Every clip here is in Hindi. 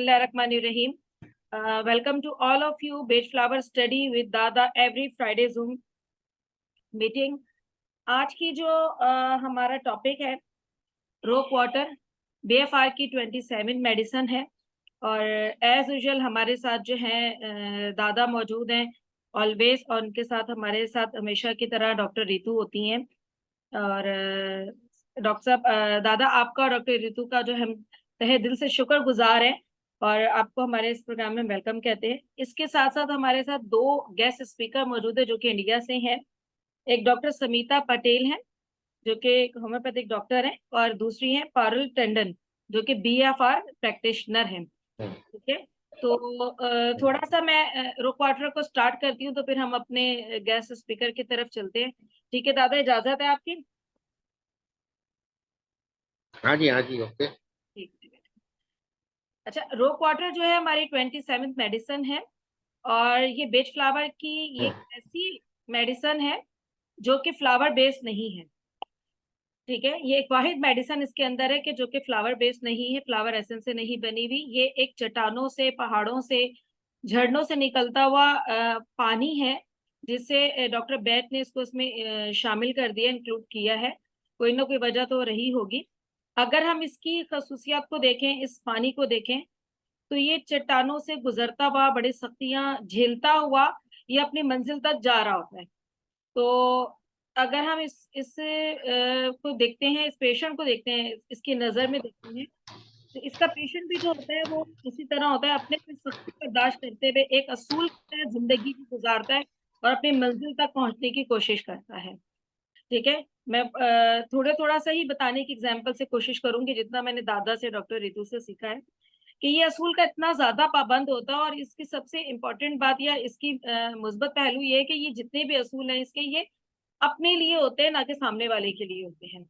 Bismillahirrahmanirrahim. Welcome to all of you. Beige Flower Study with Dada every Friday Zoom meeting. आज की जो हमारा टॉपिक है रोक वाटर BFR की 27 मेडिसिन है और एज यूजुअल हमारे साथ जो है दादा मौजूद हैं ऑलवेज, और उनके साथ हमारे साथ हमेशा की तरह डॉक्टर रितु होती हैं। और डॉक्टर साहब, दादा आपका और डॉक्टर रितु का जो हम तहे दिल से शुक्रगुजार हैं और आपको हमारे इस प्रोग्राम में वेलकम कहते हैं। इसके साथ साथ हमारे साथ दो गेस्ट स्पीकर मौजूद है जो कि इंडिया से हैं। एक डॉक्टर समीता पटेल हैं जो कि होम्योपैथिक डॉक्टर हैं, और दूसरी हैं पारुल टंडन जो कि BFR प्रैक्टिशनर हैं। ठीक है, तो थोड़ा सा मैं रोक वाटर को स्टार्ट करती हूँ, तो फिर हम अपने गेस्ट स्पीकर की तरफ चलते हैं। ठीक है दादा, इजाजत है आपकी? हाँ जी ओके। ठीक है। अच्छा, रोक वाटर जो है हमारी 27th मेडिसिन है और ये बेज फ्लावर की ये एक ऐसी मेडिसिन है जो कि फ्लावर बेस्ड नहीं है। ठीक है, ये एक वाहिद मेडिसिन इसके अंदर है कि जो कि फ्लावर बेस्ड नहीं है, फ्लावर एसेंस से नहीं बनी हुई। ये एक चट्टानों से, पहाड़ों से, झरनों से निकलता हुआ पानी है, जिससे डॉक्टर बैट ने इसको इसमें शामिल कर दिया, इंक्लूड किया है। कोई ना कोई वजह तो रही होगी। अगर हम इसकी खसूसियात को देखें, इस पानी को देखें, तो ये चट्टानों से गुजरता हुआ, बड़ी सख्तियां झेलता हुआ ये अपनी मंजिल तक जा रहा होता है। तो अगर हम इस को देखते हैं, इस पेशेंट को देखते हैं, इसकी नजर में देखते हैं, तो इसका पेशेंट भी जो होता है वो इसी तरह होता है, अपने पे सख्ती बर्दाश्त करते हुए एक असूल के तहत जिंदगी को गुजारता है और अपनी मंजिल तक पहुंचने की कोशिश करता है। ठीक है, मैं थोड़ा थोड़ा सा ही बताने की एग्जाम्पल से कोशिश करूंगी, जितना मैंने दादा से, डॉक्टर रितु से सीखा है कि ये असूल का इतना ज्यादा पाबंद होता है। और इसकी सबसे इम्पोर्टेंट बात या इसकी मुस्बत पहलू ये है कि ये जितने भी असूल हैं इसके, ये अपने लिए होते हैं, ना कि सामने वाले के लिए होते हैं।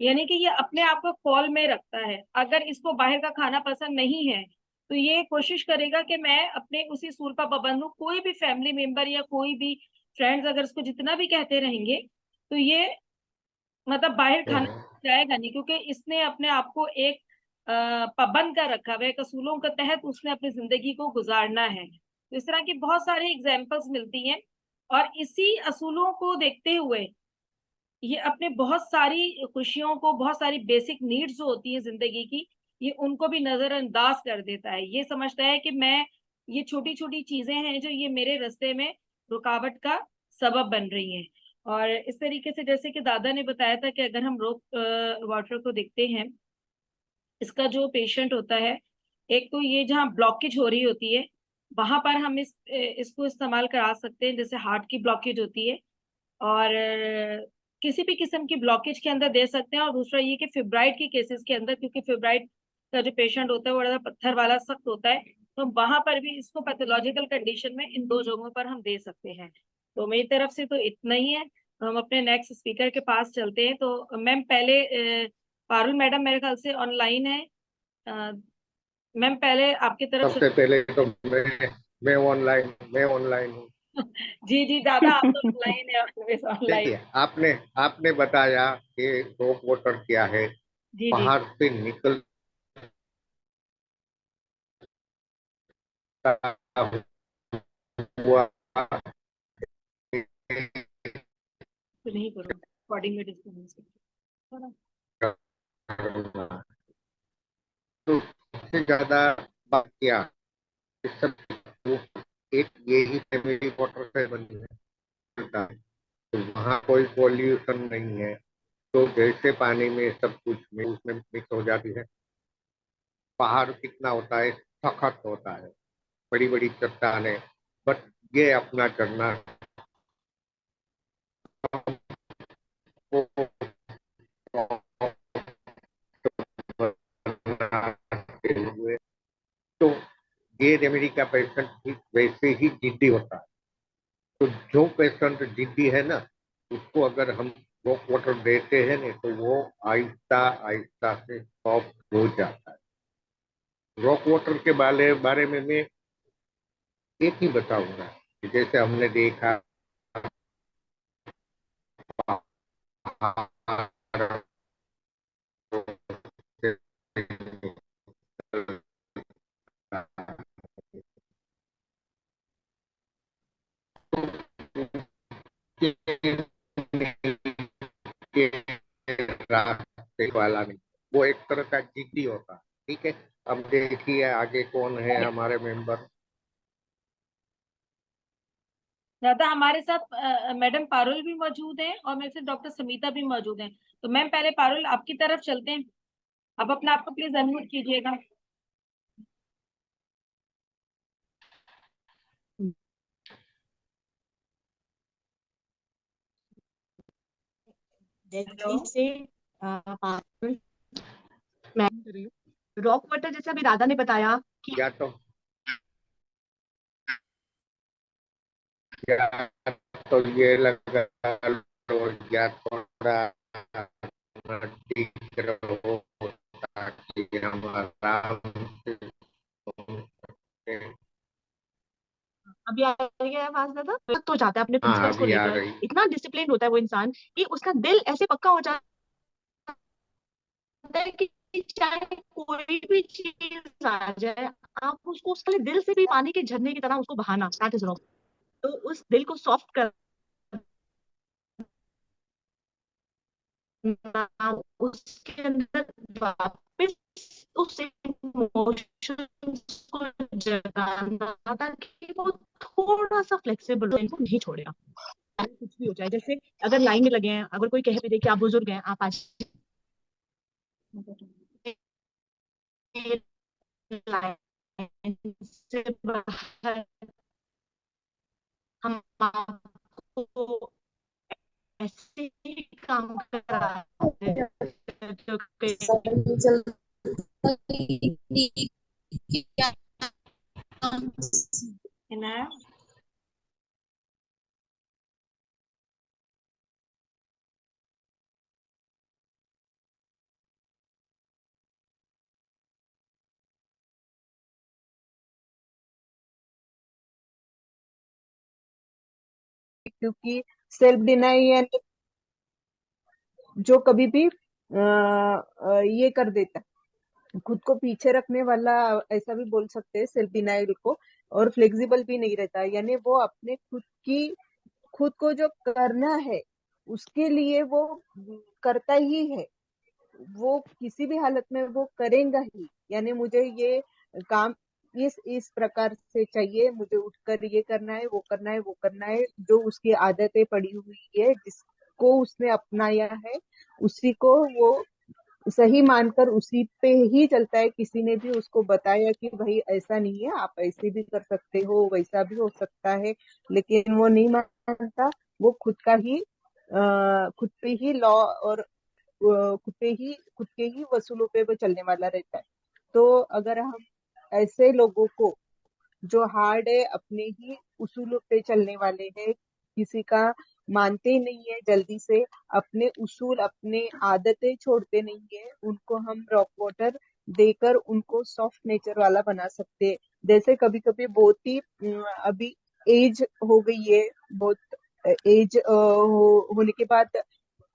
यानी कि ये अपने आप को कॉल में रखता है। अगर इसको बाहर का खाना पसंद नहीं है तो ये कोशिश करेगा कि मैं अपने उसी असूल पर पाबंद हूँ। कोई भी फैमिली मेंबर या कोई भी फ्रेंड्स अगर इसको जितना भी कहते रहेंगे तो ये मतलब बाहर खाना जाएगा नहीं, क्योंकि इसने अपने आप को एक पाबंद कर रखा है, असूलों के तहत उसने अपनी जिंदगी को गुजारना है। तो इस तरह की बहुत सारी एग्जाम्पल्स मिलती हैं और इसी असूलों को देखते हुए ये अपने बहुत सारी खुशियों को, बहुत सारी बेसिक नीड्स जो होती है जिंदगी की, ये उनको भी नजरअंदाज कर देता है। ये समझता है कि मैं, ये छोटी छोटी चीजें हैं जो ये मेरे रास्ते में रुकावट का सबब बन रही हैं। और इस तरीके से जैसे कि दादा ने बताया था कि अगर हम रोक वाटर को देखते हैं, इसका जो पेशेंट होता है, एक तो ये जहाँ ब्लॉकेज हो रही होती है वहां पर हम इसको इस्तेमाल करा सकते हैं। जैसे हार्ट की ब्लॉकेज होती है और किसी भी किस्म की ब्लॉकेज के अंदर दे सकते हैं। और दूसरा ये कि फिब्राइड के केसेस के अंदर, क्योंकि फिब्राइड का जो पेशेंट होता है वो बड़ा पत्थर वाला सख्त होता है, तो वहां पर भी इसको पैथोलॉजिकल कंडीशन में इन दो जगहों पर हम दे सकते हैं। तो मेरी तरफ से तो इतना ही है। हम अपने नेक्स्ट स्पीकर के पास चलते हैं। तो मैम पहले पारुल मैडम मेरे ख्याल से ऑनलाइन है। अ, मैम पहले आपकी तरफ से। सबसे पहले तो मैं ऑनलाइन हूँ। जी जी दादा, आप तो ऑनलाइन है, ऑलवेज ऑनलाइन। देखिए, आपने आपने बताया कि रॉक वाटर क्या है। जी जी। पहाड़ से निकलता हुआ तो नहीं करो रिकॉर्डिंग में डिस्टर्बेंस। तो सबसे ज्यादा बात क्या, इस सब एक ये ही फैमिली वाटर से बनी है। तो वहाँ कोई पॉल्यूशन नहीं है, तो जैसे पानी में सब कुछ में उसमें मिक्स हो जाती है। पहाड़ कितना होता है, सख्त होता है, बड़ी बड़ी चट्टानें, बट ये अपना करना हुए। तो ये रेमेडी का पेशेंट ठीक वैसे ही जिद्दी होता है। तो जो पेशेंट जिद्दी है ना, उसको अगर हम रॉक वाटर देते हैं ना, तो वो आहिस्ता आहिस्ता से सॉफ्ट हो जाता है। रॉक वाटर के बारे में मैं एक ही बताऊंगा कि जैसे हमने देखा के रास्ते वाला नहीं, वो एक तरह का जिद्दी होता है। ठीक है, अब देखिए आगे कौन है हमारे मेंबर। दादा हमारे साथ मैडम पारुल भी मौजूद है और मेरे साथ डॉक्टर समीता भी मौजूद है। तो मैम पहले पारुल आपकी तरफ चलते हैं। आप अपना आपको प्लीज अनम्यूट कीजिएगा। हेलो। जैसे से पागल मैं रॉक वाटर, जैसे अभी राधा ने बताया कि या तो या तो ये लगा लो, या थोड़ा ठीक रहो ताकि हम आराम से घूम सकें। अभी आ रही है आवाज दादा, तो जाता है अपने हाँ प्रिंसिपल्स को अभी आ लेकर, गई। इतना डिसिप्लिन होता है वो इंसान कि उसका दिल ऐसे पक्का हो जाता है कि चाहे कोई भी चीज आ जाए, आप उसको उसके लिए दिल से भी पानी के झरने की तरह उसको बहाना, दैट इज रॉक। तो उस दिल को सॉफ्ट करना, उसके अंदर वापस उस इमोशंस को जगाना, ताकि वो थोड़ा सा फ्लेक्सिबल हो, इनको नहीं छोड़ेगा चाहे कुछ भी हो जाए। जैसे अगर लाइन में लगे हैं, अगर कोई कह भी दे कि आप बुजुर्ग हैं, आप आज लाइन से बाहर, हम आपको ऐसे ही काम करा देते हैं जो कई है ना। क्योंकि सेल्फ डिनाई जो कभी भी ये कर देता है, खुद को पीछे रखने वाला, ऐसा भी बोल सकते हैं सेल्फ डिनाइल को। और फ्लेक्सिबल भी नहीं रहता, यानी वो अपने खुद को जो करना है उसके लिए वो करता ही है। वो किसी भी हालत में वो करेगा ही, यानी मुझे ये काम इस प्रकार से चाहिए, मुझे उठकर ये करना है, वो करना है, वो करना है। जो उसकी आदतें पड़ी हुई है, जिसको उसने अपनाया है, उसी को वो सही मानकर उसी पे ही चलता है। किसी ने भी उसको बताया कि भाई ऐसा नहीं है, आप ऐसे भी कर सकते हो, वैसा भी हो सकता है, लेकिन वो नहीं मानता। वो खुद पे ही लॉ और खुद के ही वसूलों पे वो चलने वाला रहता है। तो अगर हम ऐसे लोगों को, जो हार्ड है, अपने ही उसूलों पे चलने वाले हैं, किसी का मानते ही नहीं है जल्दी से, अपने उसूल अपने आदतें छोड़ते नहीं है, उनको हम रॉक वाटर देकर उनको सॉफ्ट नेचर वाला बना सकते हैं। जैसे कभी कभी बहुत ही अभी एज हो गई है, बहुत एज होने के बाद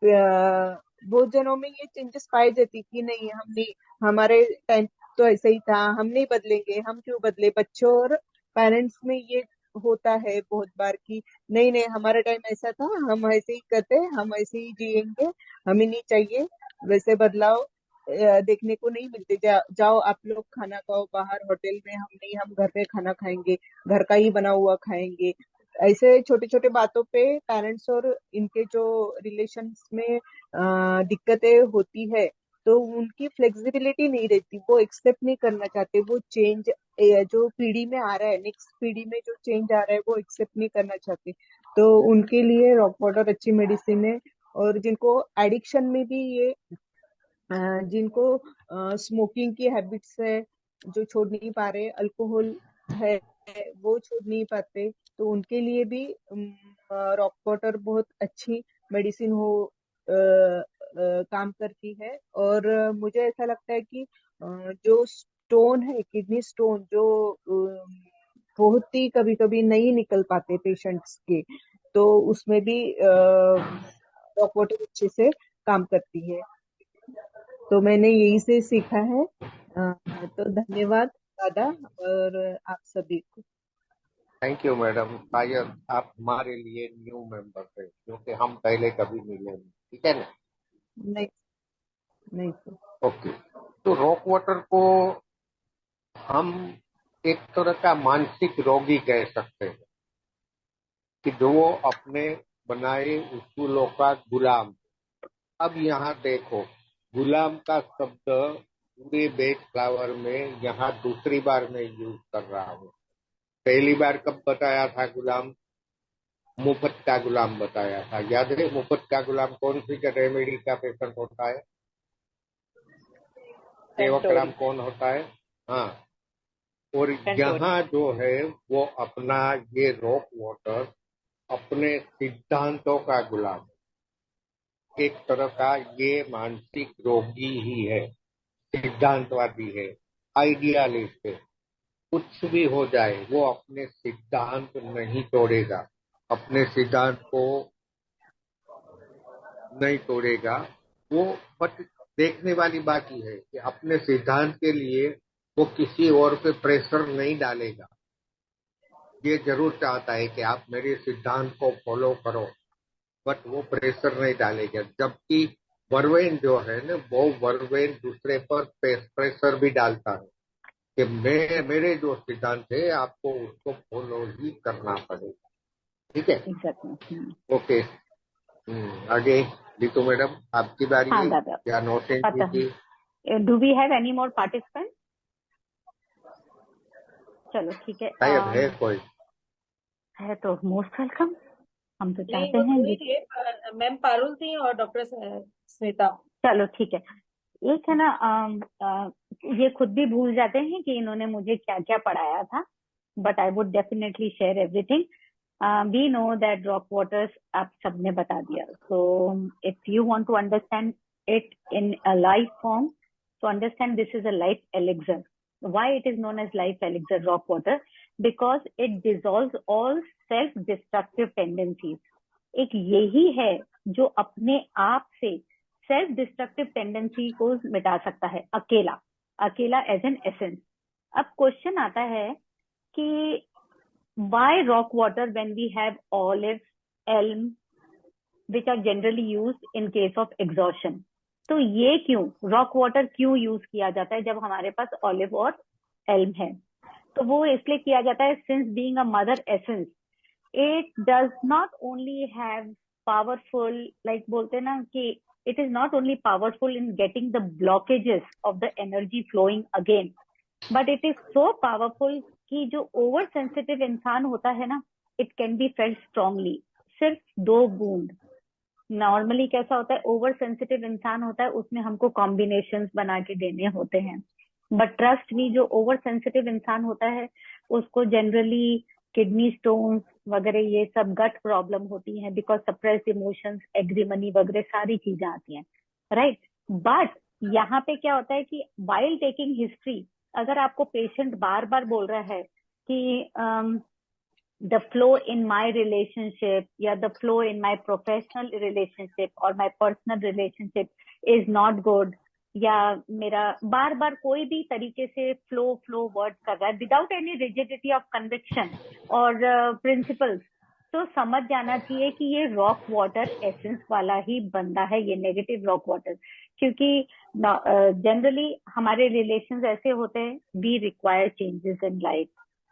बहुत जनों में ये चेंजेस पाई जाती कि नहीं, हम नहीं, हमारे टाइम तो ऐसे ही था, हम नहीं बदलेंगे, हम क्यों बदले। बच्चों और पेरेंट्स में ये होता है बहुत बार कि नहीं नहीं, हमारा टाइम ऐसा था, हम ऐसे ही करते, हम ऐसे ही जिएंगे, हमें नहीं चाहिए वैसे बदलाव देखने को नहीं मिलते। जाओ आप लोग खाना खाओ बाहर होटल में, हम नहीं, हम घर पे खाना खाएंगे, घर का ही बना हुआ खाएंगे। ऐसे छोटे छोटे बातों पे पेरेंट्स और इनके जो रिलेशंस में दिक्कतें होती है, तो उनकी फ्लेक्सिबिलिटी नहीं रहती, वो एक्सेप्ट नहीं करना चाहते वो चेंज। जो पीढ़ी में आ रहा है, नेक्स्ट पीढ़ी में जो चेंज आ रहा है, वो एक्सेप्ट नहीं करना चाहते। तो उनके लिए रॉक वाटर अच्छी मेडिसिन है। और जिनको एडिक्शन में भी ये जिनको स्मोकिंग की हैबिट्स है, जो छोड़ नहीं पा रहे, अल्कोहल है वो छोड़ नहीं पाते, तो उनके लिए भी रॉक वाटर बहुत अच्छी मेडिसिन काम करती है। और मुझे ऐसा लगता है कि जो स्टोन है, किडनी स्टोन जो बहुत ही कभी कभी नहीं निकल पाते पेशेंट्स के, तो उसमें भी रॉक वाटर अच्छे से काम करती है। तो मैंने यही से सीखा है। तो धन्यवाद दादा और आप सभी को। Thank you madam. शायद आप हमारे लिए न्यू मेंबर है क्योंकि हम पहले कभी मिले नहीं, ठीक है ना? नहीं, नहीं सर। ओके। तो रॉक वाटर को हम एक तरह का मानसिक रोगी कह सकते हैं कि जो वो अपने बनाए उसूलों का गुलाम। अब यहाँ देखो, गुलाम का शब्द पूरे बेच फ्लावर में यहाँ दूसरी बार मैं यूज कर रहा हूँ। पहली बार कब बताया था गुलाम? मुफ्त का गुलाम बताया था, याद है? मुफ्त का गुलाम कौन सी रेमेडी का पेशेंट होता है? सेवक राम सेंटोरी। कौन होता है? हाँ। और सेंटोरी। यहाँ जो है वो अपना ये रॉक वाटर अपने सिद्धांतों का गुलाम, एक तरह का ये मानसिक रोगी ही है, सिद्धांतवादी है, आइडियालिस्ट है। कुछ भी हो जाए वो अपने सिद्धांत नहीं तोड़ेगा, अपने सिद्धांत को नहीं तोड़ेगा वो। बट देखने वाली बात यह है कि अपने सिद्धांत के लिए वो किसी और पे प्रेशर नहीं डालेगा। ये जरूर चाहता है कि आप मेरे सिद्धांत को फॉलो करो, बट वो प्रेशर नहीं डालेगा। जबकि वर्वेन जो है ना, वो वर्वेन दूसरे पर प्रेशर भी डालता है कि मेरे जो सिद्धांत है आपको उसको फॉलो ही करना पड़ेगा, ठीक है? एग्जैक्टली। ओके। आगे रीतू मैडम, आपकी बारी हाँ है दादा, या नोटिंग पता कीजिए? है। Do we have any more participant? चलो ठीक है। शायद है कोई। है तो मोस्ट वेलकम। हम तो नहीं, चाहते वो हैं दो ही थे, मैम पारुल थी और डॉक्टर स्मिता। चलो ठीक है। एक है ना, ये खुद भी भूल जाते हैं कि इन्होंने मुझे क्या क्या पढ़ाया था, but I would definitely share everything. We know that rock waters आप सबने बता दिया। So if you want to understand it in a life form, to understand this is a life elixir. Why it is known as life elixir rock water? Because it dissolves all self-destructive tendencies. एक यही है जो अपने आप से सेल्फ डिस्ट्रक्टिव टेंडेंसी को मिटा सकता है, अकेला, अकेला एज एन एसेंस। अब क्वेश्चन आता है कि why rock water when we have olive, elm, which are generally used in case of exhaustion? तो ये क्यों रॉक वाटर क्यों यूज किया जाता है जब हमारे पास ऑलिव और एल्म है? तो वो इसलिए किया जाता है, since being a mother essence it does not only have powerful, like बोलते ना कि it is not only powerful in getting the blockages of the energy flowing again, but it is so powerful कि जो ओवर सेंसिटिव इंसान होता है ना, it can be felt strongly। सिर्फ 2 बूंद। नॉर्मली कैसा होता है, ओवर सेंसिटिव इंसान होता है उसमें हमको कॉम्बिनेशंस बना के देने होते हैं, बट ट्रस्ट मी, जो ओवर सेंसिटिव इंसान होता है उसको जनरली किडनी स्टोन्स वगैरह ये सब गट प्रॉब्लम होती हैं, बिकॉज सप्रेस्ड इमोशंस, एग्रीमनी वगैरह सारी चीजें आती हैं, राइट? बट यहाँ पे क्या होता है कि वाइल टेकिंग हिस्ट्री, अगर आपको पेशेंट बार बार बोल रहा है कि the flow in my relationship या the flow in my professional relationship or my personal relationship is not good, या मेरा बार बार कोई भी तरीके से फ्लो वर्ड कर रहा है without any rigidity of conviction और प्रिंसिपल्स, तो समझ जाना चाहिए कि ये रॉक वाटर एसेंस वाला ही बंदा है, ये नेगेटिव रॉक वाटर। क्योंकि जनरली हमारे रिलेशंस ऐसे होते हैं, we require changes in life,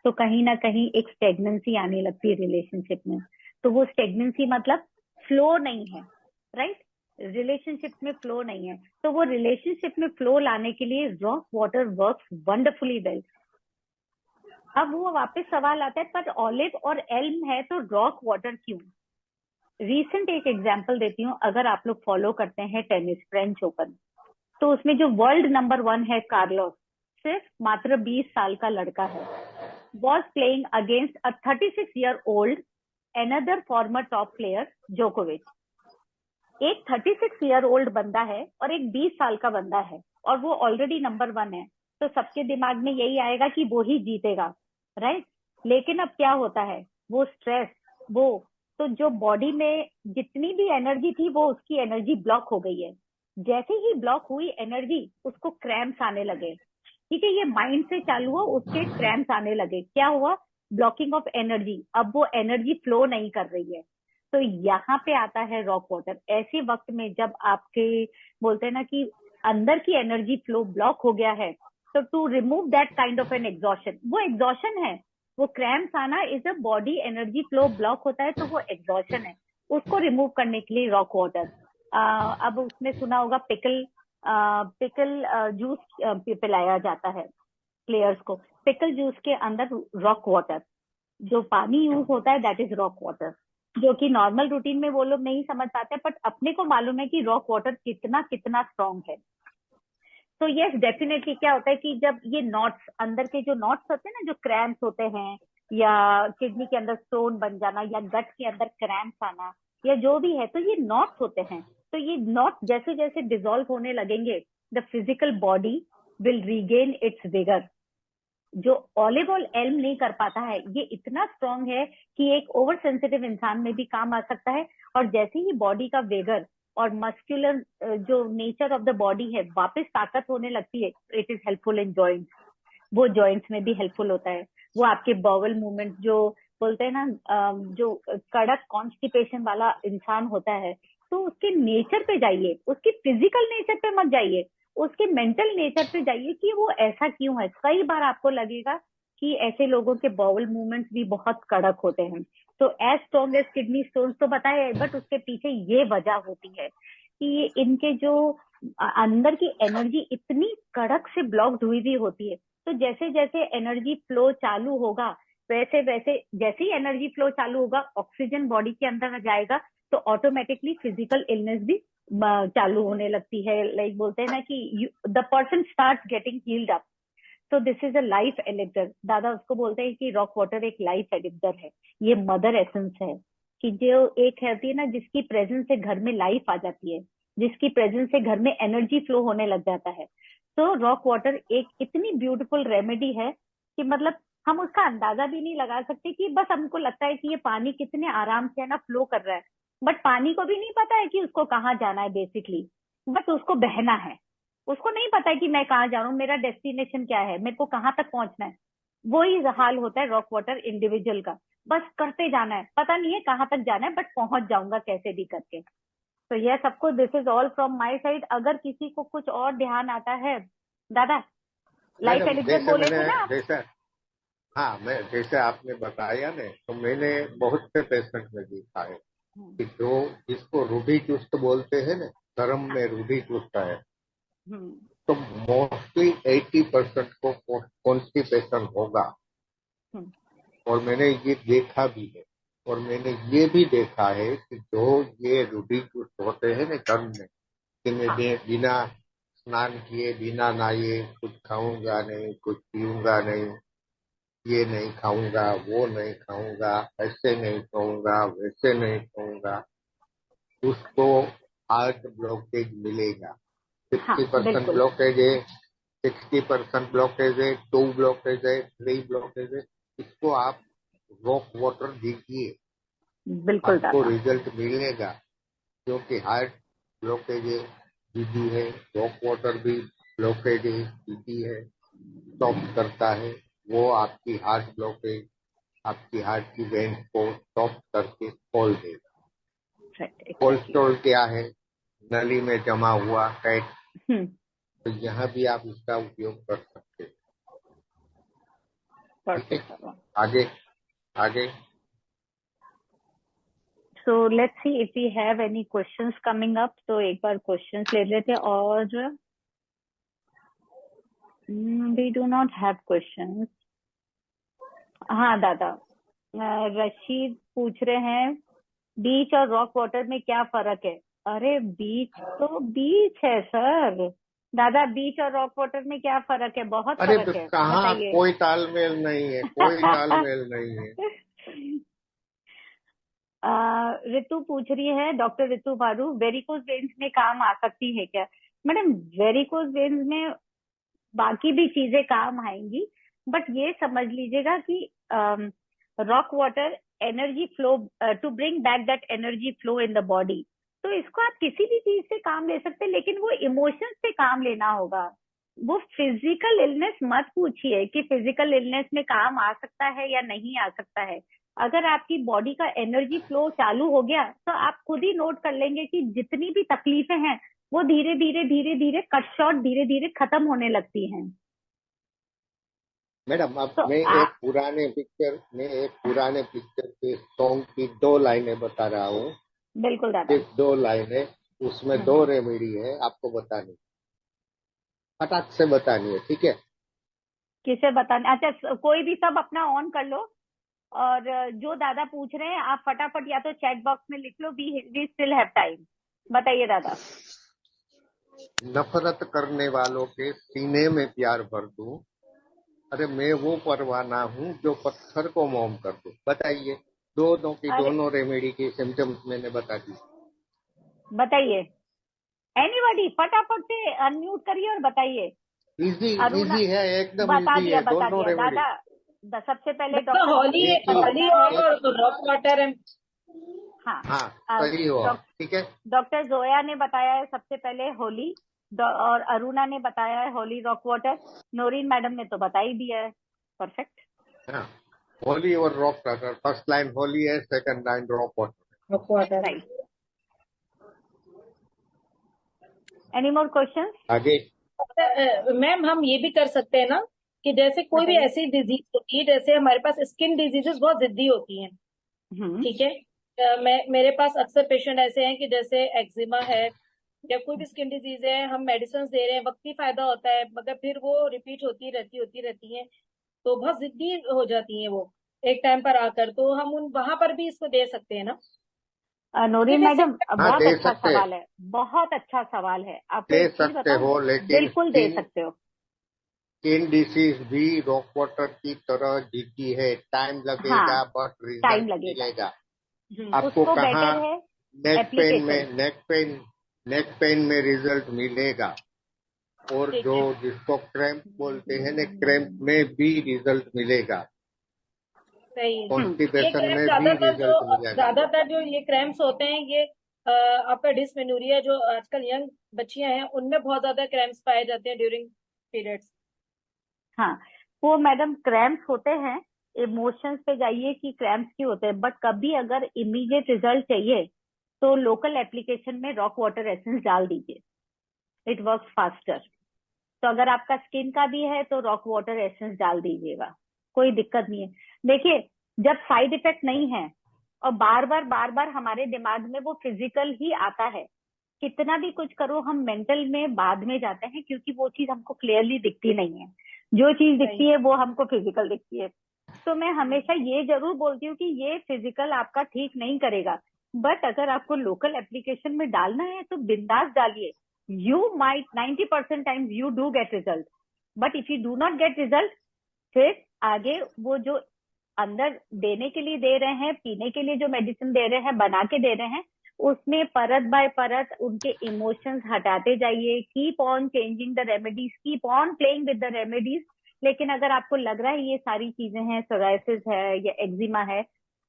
तो कहीं ना कहीं एक स्टेगनेंसी आने लगती है रिलेशनशिप में। तो वो स्टेगनेंसी मतलब फ्लो नहीं है, राइट? रिलेशनशिप में फ्लो नहीं है, तो वो रिलेशनशिप में फ्लो लाने के लिए rock water works wonderfully well. अब वो वापस सवाल आता है, पर ऑलिव और एल्म है तो रॉक वाटर क्यों? रीसेंट एक एग्जांपल देती हूँ। अगर आप लोग फॉलो करते हैं टेनिस, फ्रेंच ओपन, तो उसमें जो वर्ल्ड नंबर 1 है कार्लोस, सिर्फ मात्र 20 साल का लड़का है, was playing against a 36-year-old another former top player Djokovic। एक 36-year-old बंदा है और एक 20 साल का बंदा है, और वो ऑलरेडी नंबर 1 है, तो सबके दिमाग में यही आएगा कि वो ही जीतेगा, राइट? लेकिन अब क्या होता है, वो स्ट्रेस, वो तो जो बॉडी में जितनी भी एनर्जी थी वो उसकी एनर्जी ब्लॉक हो गई है। जैसे ही ब्लॉक हुई एनर्जी, उसको क्रैम्प्स आने लगे। ठीक है, ये माइंड से चालू हुआ, उसके क्रैम्प्स आने लगे। क्या हुआ? ब्लॉकिंग ऑफ एनर्जी, अब वो एनर्जी फ्लो नहीं कर रही है, तो यहाँ पे आता है रॉक वाटर। ऐसे वक्त में जब आपके बोलते हैं ना कि अंदर की एनर्जी फ्लो ब्लॉक हो गया है, तो to remove that kind of an exhaustion, वो एग्जॉशन है, वो क्रैम्प्स आना is a body energy flow block होता है, तो वो एग्जॉशन है, उसको रिमूव करने के लिए रॉक वाटर। अब उसने सुना होगा पिकल जूस पिलाया जाता है प्लेयर्स को, पिकल जूस के अंदर रॉक वाटर, जो पानी यूज होता है दैट इज रॉक वाटर, जो कि नॉर्मल रूटीन में वो लोग नहीं समझ पाते, बट अपने को मालूम है कि रॉक वाटर कितना कितना स्ट्रांग है। तो यस डेफिनेटली क्या होता है कि जब ये नॉट्स, अंदर के जो नॉट्स होते हैं ना, जो क्रैम्प्स होते हैं, या किडनी के अंदर स्टोन बन जाना, या गट के अंदर क्रैम्प्स आना, या जो भी है, तो ये नॉट्स होते हैं। तो ये नॉट्स जैसे जैसे डिसॉल्व होने लगेंगे, the physical body will regain it's vigour. जो ऑलिव ऑयल एल्म नहीं कर पाता है, ये इतना स्ट्रांग है कि एक ओवर सेंसिटिव इंसान में भी काम आ सकता है। और जैसे ही बॉडी का वेगर और मस्कुलर जो नेचर ऑफ द बॉडी है वापस ताकत होने लगती है, it is helpful in joints, वो जॉइंट्स में भी हेल्पफुल होता है। वो आपके बॉवल मूवमेंट, जो बोलते हैं ना जो कड़क कॉन्स्टिपेशन वाला इंसान होता है, तो उसके नेचर पे जाइए, उसकी फिजिकल नेचर पे मत जाइए, उसके मेंटल नेचर पे जाइए कि वो ऐसा क्यों है। कई बार आपको लगेगा कि ऐसे लोगों के बॉवल मूवमेंट्स भी बहुत कड़क होते हैं, तो as strong as kidney stones तो बताया, बट उसके पीछे ये वजह होती है कि इनके जो अंदर की एनर्जी इतनी कड़क से ब्लॉक्ड हुई होती है। तो जैसे जैसे एनर्जी फ्लो चालू होगा, वैसे वैसे जैसे ही एनर्जी फ्लो चालू होगा, ऑक्सीजन बॉडी के अंदर जाएगा, तो ऑटोमेटिकली फिजिकल इलनेस भी चालू होने लगती है। लाइक बोलते हैं ना कि the person start getting heeled up. तो दिस इज अ लाइफ एलिक्टर। दादा उसको बोलते हैं कि रॉक वाटर एक लाइफ एलिक्टर है, ये मदर एसेंस है, कि जो एक होती है ना जिसकी प्रेजेंस से घर में लाइफ आ जाती है, जिसकी प्रेजेंस से घर में एनर्जी फ्लो होने लग जाता है। तो रॉक वाटर एक इतनी ब्यूटीफुल रेमेडी है कि मतलब हम उसका अंदाजा भी नहीं लगा सकते, कि बस हमको लगता है कि ये पानी कितने आराम से है ना फ्लो कर रहा है, बट पानी को भी नहीं पता है कि उसको कहाँ जाना है बेसिकली, बट उसको बहना है। उसको नहीं पता है कि मैं कहाँ जा रहा हूँ, मेरा डेस्टिनेशन क्या है, मेरे को कहाँ तक पहुंचना है। वही हाल होता है रॉक वाटर इंडिविजुअल का, बस करते जाना है, पता नहीं है कहाँ तक जाना है, बट पहुंच जाऊंगा कैसे भी करके। तो यह सबको, this is all from my side. अगर किसी को कुछ और ध्यान आता है, दादा लाइफ मैडम एलिक्सर जैसे बोले थे मैंने ना आप? जैसे हाँ मैं जैसे आपने बताया ने, तो मैंने बहुत से पेशेंट में देखा है हम्म, कि जो जिसको रूढ़ी चुस्त बोलते हैं ना, धर्म में रूढ़ी चुस्त है, हम्म, तो मोस्टली 80% को कॉन्स्टिपेशन होगा। हम्म, और मैंने ये देखा भी है, और मैंने ये भी देखा है कि जो ये रूढ़ी चुस्त होते हैं ना धर्म में, कि मैं हाँ, बिना स्नान किए, बिना नहाए कुछ खाऊंगा नहीं, कुछ पीऊंगा नहीं, ये नहीं खाऊंगा, वो नहीं खाऊंगा, ऐसे नहीं खाऊंगा, वैसे नहीं खाऊंगा, उसको हार्ट ब्लॉकेज मिलेगा। हाँ 60% बिल्कुल ब्लॉकेज है, 60% ब्लॉकेज है, 2 ब्लॉकेज है, 3 ब्लॉकेज है। इसको आप रॉक वाटर दीजिए, बिल्कुल आपको दादा। रिजल्ट मिलेगा। क्योंकि हार्ट ब्लॉकेज है, बीपी है, रॉक वाटर भी ब्लॉकेज है, बीपी है, स्टॉप करता है। वो आपकी हार्ट ब्लॉकेज, आपकी हार्ट की वेन को स्टॉप करके खोल देगा। एग्जैक्टली। कोलेस्ट्रॉल क्या है? नली में जमा हुआ फैट, हम्म, तो यहाँ भी आप इसका उपयोग कर सकते हैं। ठीक है, परफेक्ट दादा। आगे आगे। So let's see if we have any questions coming up. तो एक बार questions ले लेते हैं। और we do not have questions. हाँ दादा, रशीद पूछ रहे हैं बीच और रॉक वाटर में क्या फर्क है? अरे बीच तो बीच है सर। दादा बीच और रॉक वाटर में क्या फर्क है? बहुत अरे फर्क है, कहाँ, बताइए। कोई तालमेल नहीं है, कोई तालमेल नहीं है। ऋतु पूछ रही है, डॉक्टर ऋतु बारू, वेरिकोज वेन्स में काम आ सकती है क्या? मैडम वेरिकोज वेन्स में बाकी भी चीजें काम आएंगी, बट ये समझ लीजिएगा कि rock water energy flow, to bring back that energy flow in the body. तो इसको आप किसी भी चीज से काम ले सकते हैं, लेकिन वो इमोशंस से काम लेना होगा। वो फिजिकल इलनेस मत पूछिए कि फिजिकल इलनेस में काम आ सकता है या नहीं आ सकता है। अगर आपकी बॉडी का एनर्जी फ्लो चालू हो गया तो आप खुद ही नोट कर लेंगे कि जितनी भी तकलीफें हैं वो धीरे धीरे धीरे धीरे कट शॉर्ट धीरे धीरे खत्म होने लगती हैं। मैडम, अब तो मैं एक पुराने पिक्चर के सॉन्ग की 2 लाइनें बता रहा हूँ। बिल्कुल दादा। सिर्फ 2 लाइनें, उसमें 2 रेमेडी है, आपको बतानी, फटाक से बतानी है, ठीक है? किसे बताने? अच्छा, कोई भी सब अपना ऑन कर लो और जो दादा पूछ रहे हैं आप फटाफट या तो चैट बॉक्स में लिख लो, वी स्टिल हैव टाइम। बताइए दादा। नफरत करने वालों के सीने में प्यार भर दूं, अरे मैं वो परवाना हूँ जो पत्थर को मोम कर दूं। बताइए, दोनों की अरे दोनों रेमेडी की सिम्टम्स मैंने बता दी। बताइए, एनीबॉडी फटाफट से अनम्यूट करिए और बताइए। अरुणा, इजी है, एकदम बता इजी दिया है, बता दोनों दिया रेमेडी। दादा। सबसे पहले मतलब डॉक्टर होली एक ही, होली और रॉक वाटर है। हाँ हाँ सही हो, ठीक है। डॉक्टर जोया ने बताया है सबसे पहले होली, और अरुणा ने बताया है Holi rock water, Noreen madam ने तो बता ही दिया है। परफेक्ट। हाँ, होली और rock water, first line holly है, second line rock water. Rock water. Right. Any more questions? आगे। मैम हम ये भी कर सकते हैं ना कि जैसे कोई भी बताइए। ऐसी डिजीज होती है, जैसे हमारे पास स्किन डिजीजेस बहुत जिद्दी होती हैं, ठीक है। मेरे पास अक्सर पेशेंट ऐसे हैं कि जैसे एक्जिमा है या कोई भी स्किन डिजीज है, हम मेडिसिन दे रहे हैं, वक्ती फायदा होता है मगर फिर वो रिपीट होती रहती है, तो बहुत जिद्दी हो जाती हैं वो एक टाइम पर आकर, तो हम उन वहां पर भी इसको दे सकते हैं ना? नोरीन सिर्फ मैडम, इसे हाँ, बहुत दे अच्छा सकते सवाल है, बहुत अच्छा सवाल है। आपको दे एक चीज सकते बताऊं, हो, लेकिन बिल्कुल दे सकते हो। स्किन डिसीज भी रॉक वाटर की तरह जिद्दी है, टाइम लगेगा हाँ, बट टाइम रिजल्ट लगेगा। मिलेगा। आपको उसको कहाँ बेटर है नेक पेन एप्लीकेशन। में नेक पेन में रिजल्ट मिलेगा, और ठीक जो है। जिसको क्रैम्प बोलते हैं ना, क्रैम्प में भी रिजल्ट मिलेगा, सही है। ये कॉन्स्टिपेशन क्रैम्प में भी रिजल्ट मिलेगा। ज्यादातर जो ये क्रैम्प्स होते हैं, ये आपका डिस्मेनोरिया जो आजकल यंग बच्चियां हैं उनमें बहुत ज्यादा क्रैम्प्स पाए जाते हैं ड्यूरिंग पीरियड्स। हाँ, वो मैडम क्रैम्प्स होते हैं, इमोशंस पे जाइए कि क्रैम्प्स क्यों होते हैं, बट कभी अगर इमीडिएट रिजल्ट चाहिए तो लोकल एप्लीकेशन में रॉक वाटर एसेंस डाल दीजिए, इट वर्क्स फास्टर। तो अगर आपका स्किन का भी है तो रॉक वाटर एसेंस डाल दीजिएगा, कोई दिक्कत नहीं है। देखिए, जब साइड इफेक्ट नहीं है और बार बार हमारे दिमाग में वो फिजिकल ही आता है, कितना भी कुछ करो हम मेंटल में बाद में जाते हैं, क्योंकि वो चीज हमको क्लियरली दिखती नहीं है। जो चीज दिखती है वो हमको फिजिकल दिखती है। तो मैं हमेशा ये जरूर बोलती हूँ कि ये फिजिकल आपका ठीक नहीं करेगा, बट अगर आपको लोकल एप्लीकेशन में डालना है तो बिंदास डालिए। You might 90% times you do get result, but if you do not get result, फिर आगे वो जो अंदर देने के लिए दे रहे हैं, पीने के लिए जो मेडिसिन दे रहे हैं, बना के दे रहे हैं, उसमें परत बाय परत उनके इमोशंस हटाते जाइए। Keep on changing the remedies, keep on playing with the remedies. लेकिन अगर आपको लग रहा है ये सारी चीजें हैं, सोराइसिस है या एक्जिमा है,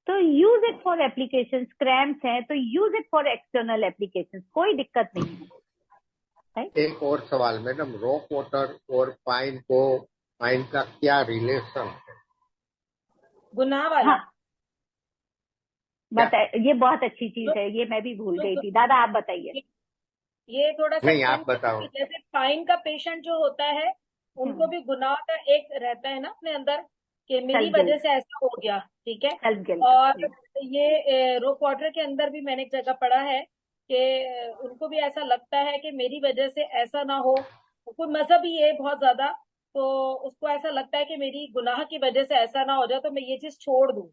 तो use it for application. Cramps है तो use it for external application, कोई दिक्कत नहीं है। राइट। एक और सवाल मैडम, रॉक वाटर और पाइन का क्या रिलेशन है? गुनाह वाला। हाँ, बताए, ये बहुत अच्छी चीज जो है, ये मैं भी भूल गई जो थी। दादा आप बताइए। ये थोड़ा सा नहीं, एक्सप्लेन आप करें बताओ। कि जैसे पाइन का पेशेंट जो होता है उनको भी गुनाह का एक रहता है ना अपने अंदर कि मेरी सेल्फ वजह गिल्ट, से ऐसा हो गया, ठीक है। Self guilt. और ये रोक वाटर के अंदर भी मैंने एक जगह पढ़ा है कि उनको भी ऐसा लगता है कि मेरी वजह से ऐसा ना हो, कोई मजहब ही है बहुत ज्यादा, तो उसको ऐसा लगता है कि मेरी गुनाह की वजह से ऐसा ना हो जाए तो मैं ये चीज छोड़ दूं।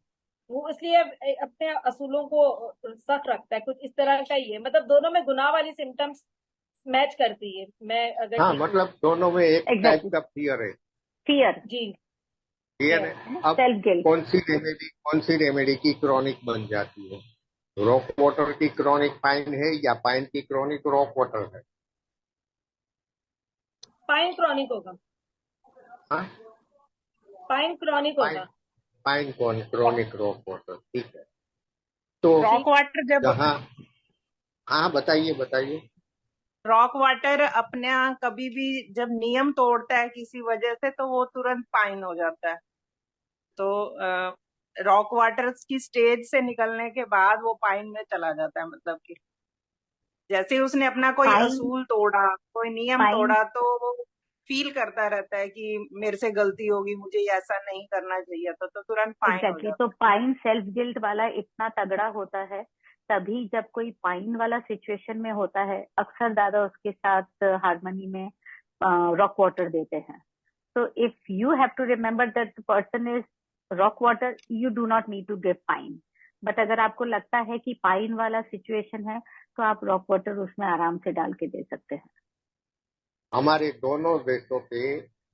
वो इसलिए अपने असूलों को सख्त रखता है, कुछ इस तरह का ही है। मतलब दोनों में गुनाह वाली सिम्टम्स मैच करती है, मैं अगर हाँ, ठीक हूँ। मतलब दोनों में एक टाइप एग्जैक्टली, का फियर है। फियर जी। फियर है है। ना? अब सेल्फ गिल्ट। कौन सी रेमेडी की क्रॉनिक बन जाती है? रॉक वाटर की क्रॉनिक पाइन है या पाइन की क्रॉनिक रॉक वाटर है? पाइन क्रॉनिक होगा। हाँ, पाइन क्रॉनिक पाइन होगा। पाइन कौन क्रॉनिक रॉक वाटर, ठीक है। तो रॉक ठीक। वाटर जब जहाँ, हाँ बताइए बताइए। रॉक वाटर अपना कभी भी जब नियम तोड़ता है किसी वजह से तो वो तुरंत पाइन हो जाता है। तो रॉक वाटर की स्टेज से निकलने के बाद वो पाइन में चला जाता है, मतलब कि जैसे ही उसने अपना कोई पाइन असूल तोड़ा, कोई नियम पाइन तोड़ा, तो वो फील करता रहता है कि मेरे से गलती होगी, मुझे ये ऐसा नहीं करना चाहिए, तो तुरंत फाइन हो एग्जैक्टली जाता तो पाइन सेल्फ गिल्ट वाला इतना तगड़ा होता है तभी जब कोई पाइन वाला सिचुएशन में होता है अक्सर दादा उसके साथ हारमोनी में रॉक वाटर देते हैं। So if you have to remember that the person is rock water, you do not need to give pine. But अगर आपको लगता है कि पाइन वाला सिचुएशन है तो आप रॉक वाटर उसमें आराम से डाल के दे सकते हैं। हमारे दोनों देशों पे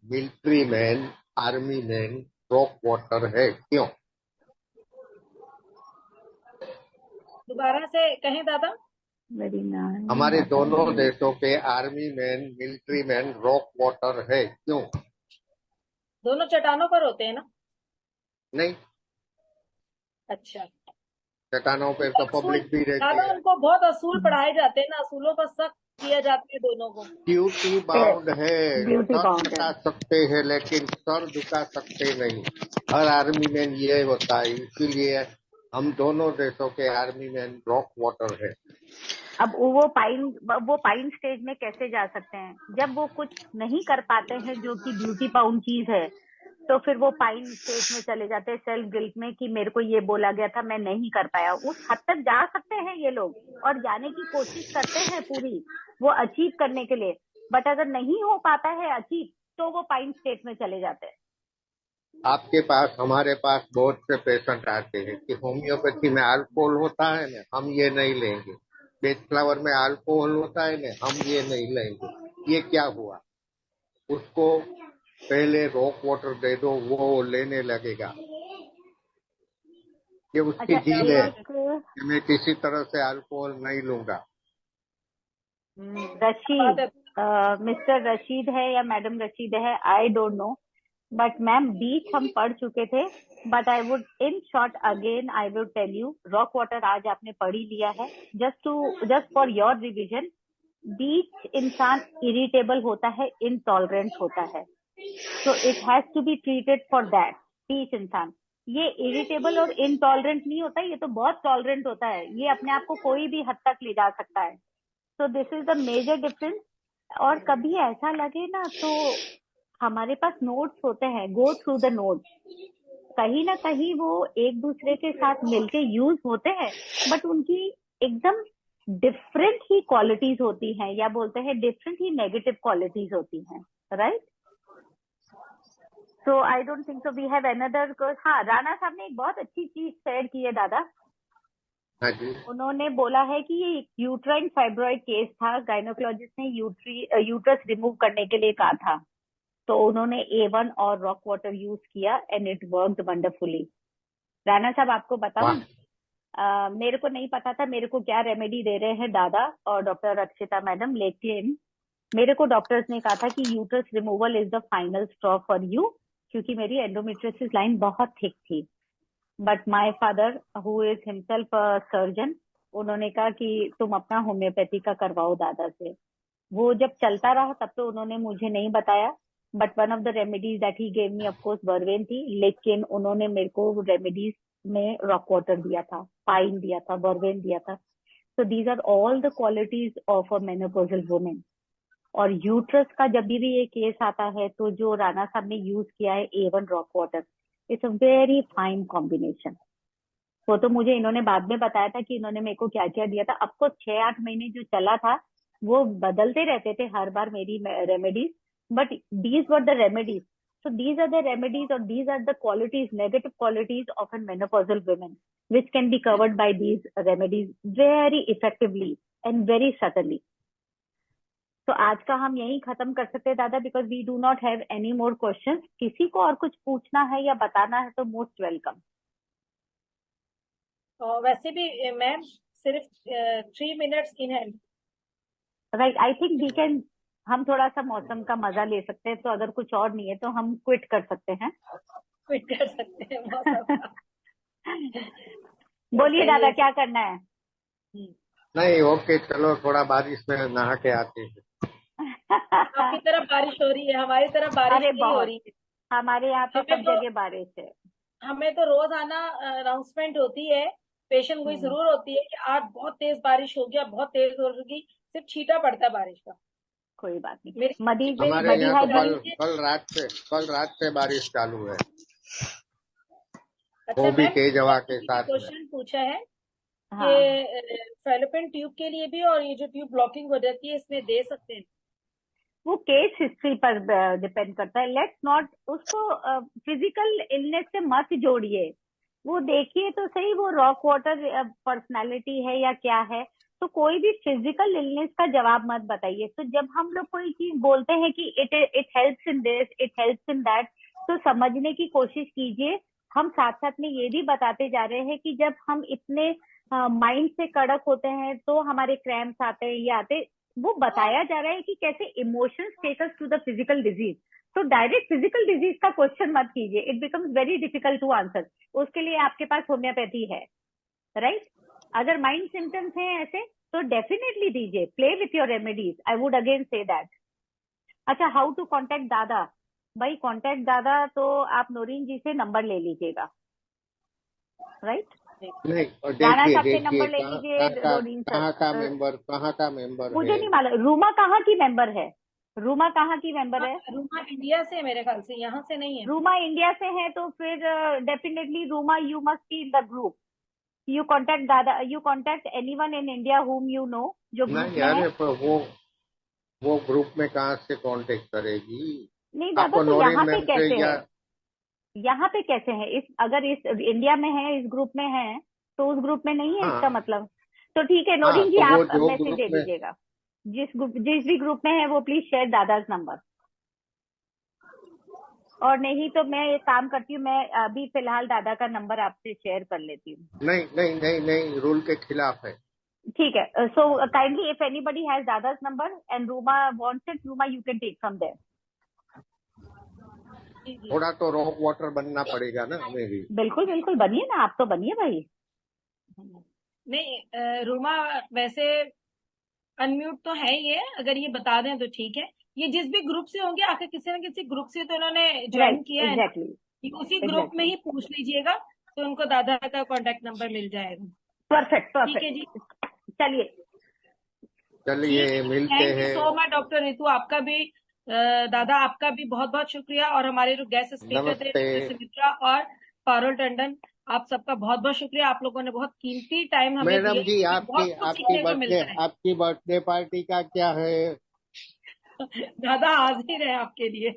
military man, army man rock water है, क्यों? दोबारा से कहें दादा। Very nice. हमारे दोनों देशों पे army man, military man rock water है, क्यों? दोनों चट्टानों पर होते हैं ना? नहीं, अच्छा। चट्टानों पे तो असूल पब्लिक भी रहती दादा, है। उनको बहुत असूल पढ़ाए जाते हैं ना, असूलों पर सख्त किया जाता है दोनों को। ड्यूटी बाउंड है, ड्यूटी सर बाउंड झुका है। सकते हैं लेकिन सर झुका सकते नहीं। हर आर्मी मैन ये होता है, इसीलिए हम दोनों देशों के आर्मी मैन रॉक वाटर है। अब वो पाइन स्टेज में कैसे जा सकते हैं जब वो कुछ नहीं कर पाते हैं जो कि ड्यूटी बाउंड चीज है, तो फिर वो पाइन स्टेज में चले जाते हैं सेल्फ गिल्ट में कि मेरे को ये बोला गया था मैं नहीं कर पाया। उस हद तक जा सकते हैं ये लोग और जाने की कोशिश करते हैं पूरी वो अचीव करने के लिए, बट अगर नहीं हो पाता है अचीव तो वो पाइन स्टेट में चले जाते हैं। आपके पास, हमारे पास बहुत से पेशेंट आते हैं कि होम्योपैथी में अल्कोहल होता है ना, हम ये नहीं लेंगे। बेच फ्लावर में अल्कोहल होता है ना, हम ये नहीं लेंगे। ये क्या हुआ? उसको पहले रॉक वाटर दे दो, वो लेने लगेगा। ये उसकी अच्छा जीन है एक कि मैं किसी तरह से अल्कोहल नहीं लूंगा। रशीद, मिस्टर रशीद है या मैडम रशीद है, I don't know, but ma'am beech हम पढ़ चुके थे। But I would in short again I would tell you rock water आज आपने पढ़ ही लिया है। Just for your revision, beech इंसान इरिटेबल होता है, इनटॉलरेंट होता है, तो it has to be treated for that. Beech इंसान ये इरिटेबल और इनटॉलरेंट नहीं होता, ये तो बहुत टॉलरेंट होता है, ये अपने आप को कोई भी हद तक ले जा सकता है। So this is the major difference. और कभी ऐसा लगे ना तो हमारे पास नोट्स होते हैं, गो थ्रू द नोट्स। कहीं ना कहीं वो एक दूसरे के साथ मिलके यूज होते हैं बट उनकी एकदम डिफरेंट ही क्वालिटीज होती हैं, या बोलते हैं डिफरेंट ही नेगेटिव क्वालिटीज होती हैं, right? So I don't think so we have another. हाँ, राणा साहब ने एक बहुत अच्छी चीज शेयर की है दादा। हाँ जी। उन्होंने बोला है कि ये यूट्राइन फाइब्रॉइड केस था, गायनोकोलॉजिस्ट ने यूट्रस रिमूव करने के लिए कहा था, तो उन्होंने A1 और रॉक वाटर यूज किया and it worked wonderfully. Rana साहब आपको बताऊं, मेरे को नहीं पता था मेरे को क्या रेमेडी दे रहे हैं दादा और डॉक्टर रक्षिता मैडम, लेकिन मेरे को डॉक्टर्स ने कहा था कि uterus removal is the final straw for you, क्योंकि मेरी एंडोमेट्रियोसिस लाइन बहुत थिक थी। But my father who is himself a surgeon, उन्होंने कहा कि तुम अपना होम्योपैथी का करवाओ दादा से। वो जब चलता रहा तब तो उन्होंने मुझे नहीं बताया, but one of the remedies that he gave me of course vervain थी, लेकिन उन्होंने मेरे को रेमेडीज में रॉक वाटर दिया था, पाइन दिया था, वर्वेन दिया था। So these are all the qualities of a menopausal women. और यूट्रस का जब भी ये केस आता है तो जो राणा साहब ने यूज किया है A1 rock water, it's a very fine combination. वो तो मुझे इन्होंने बाद में बताया था कि इन्होंने मेरे को क्या क्या दिया था। अब को 6-8 महीने जो चला था वो बदलते रहते थे हर बार मेरी remedies, but these were the remedies. So these are the remedies or these are the qualities, negative qualities of a menopausal women, which can be covered by these remedies very effectively and very subtly. तो आज का हम यही खत्म कर सकते हैं दादा, because we do not have any more questions. किसी को और कुछ पूछना है या बताना है तो मोस्ट वेलकम। वैसे भी मैम सिर्फ 3 minutes in hand. Right, I think we can, हम थोड़ा सा मौसम का मजा ले सकते हैं, तो अगर कुछ और नहीं है तो हम क्विट कर सकते हैं। क्विट कर सकते हैं मौसम का। बोलिए सही दादा है। क्या करना है? नहीं, ओके, चलो थोड़ा बारिश में नहा के आते हैं। आपकी तरफ बारिश हो रही है, हमारी तरफ बारिश अरे नहीं हो बहुत, रही है। हमारे यहाँ तो हमें सब तो जगह बारिश है। हमें तो रोज आना अनाउंसमेंट होती है, पेशेंट को हम्म, जरूर होती है कि आज बहुत तेज बारिश हो गया, बहुत तेज होगी, सिर्फ छींटा पड़ता है बारिश का। कोई बात नहीं। मेरी मेरी हमारे बच्ची यहाँ को तो जानी है। कल रात से बारिश चालू है, अच्छा वो भी मैम, तेज हवा के किसी ने साथ में। क्वेश्चन पूछा है हाँ, कि फेलोपियन ट्यूब के लिए भी, और ये जो ट्यूब ब्लॉकिंग हो जाती है इसमें दे सकते हैं? वो केस हिस्ट्री पर डिपेंड करता है। लेट्स नॉट उसको फिजिकल इलनेस से मत जोड़िए। वो देखिए तो सही, वो रॉक वाटर पर्सनालिटी है या क्या है। तो कोई भी फिजिकल इलनेस का जवाब मत बताइए। तो जब हम लोग कोई चीज बोलते हैं कि it helps in this, it helps in that, तो समझने की कोशिश कीजिए। हम साथ साथ में ये भी बताते जा रहे हैं कि जब हम इतने माइंड से कड़क होते हैं तो हमारे क्रैम्प्स आते हैं, ये आते। वो बताया जा रहा है कि कैसे emotions take us to the physical disease. तो डायरेक्ट फिजिकल डिजीज का क्वेश्चन मत कीजिए, it becomes very difficult to answer. उसके लिए आपके पास होम्योपैथी है, राइट? अगर माइंड सिम्टम्स हैं ऐसे तो डेफिनेटली दीजिए, play with your remedies, I would again say that. अच्छा, हाउ टू कॉन्टेक्ट दादा? भाई कॉन्टेक्ट दादा तो आप नोरीन जी से नंबर ले लीजिएगा, राइट? नहीं, और राणा देखिए साहब से देखिए नंबर ले लीजिए, नोरीन सर। कहाँ का मेंबर मुझे है। नहीं मालूम रूमा कहाँ की मेंबर है। रूमा कहाँ की मेंबर है? रूमा इंडिया से है मेरे ख्याल से, यहाँ से नहीं है। रूमा इंडिया से है तो फिर definitely Ruma, you must be in the group. You contact Dada, you contact anyone in India whom you know जो ग्रुप नहीं, में है। अरे पर वो ग्रुप में कहाँ से कांटेक्ट करेगी। नहीं दादा, आपको तो नोरिन यहाँ पे मैम से कैसे या है? यहाँ पे कैसे है? इस अगर इस इंडिया में है, इस ग्रुप में है, तो उस ग्रुप में नहीं है इसका हाँ मतलब। तो ठीक है हाँ, नोरिन जी, तो वो आप जो मैसेज ग्रुप दे में, दीजिएगा। जिस भी ग्रुप में है वो प्लीज शेयर दादाज नंबर। और नहीं तो मैं एक काम करती हूँ, मैं अभी फिलहाल दादा का नंबर आपसे शेयर कर लेती हूँ। नहीं नहीं नहीं नहीं, रूल के खिलाफ है। ठीक है। So kindly if anybody has Dada's number and Ruma wants it, Ruma you can take from there. जी जी, थोड़ा तो रॉक वाटर बनना पड़ेगा ना हमें भी। बिल्कुल बिल्कुल, बनिए ना, आप तो बनिए भाई। नहीं रूमा वैसे अनम्यूट तो है ये, अगर ये बता दें तो ठीक है। ये जिस भी ग्रुप से होंगे, आखिर किसी न किसी ग्रुप से तो इन्होंने ज्वाइन राइट, किया है ना, एग्जैक्टली ये उसी ग्रुप में एग्जैक्टली। ही पूछ लीजिएगा, तो उनको दादा का कांटेक्ट नंबर मिल जाएगा। परफेक्ट ठीक है जी, परफेक्ट। चलिए, चलिए ठीक है। मिलते थैंक यू हैं। सो मच डॉक्टर रितु, आपका भी दादा आपका भी बहुत बहुत शुक्रिया, और हमारे जो गेस्ट स्पीकर थे नमस्ते। डॉक्टर सुमित्रा और पारुल टंडन, आप सबका बहुत बहुत शुक्रिया। आप लोगों ने बहुत कीमती टाइम हमें मैडम दिया, जी, बहुत कुछ सीखने को मिलता है। आपकी बर्थडे पार्टी का क्या है। दादा हाजिर है आपके लिए।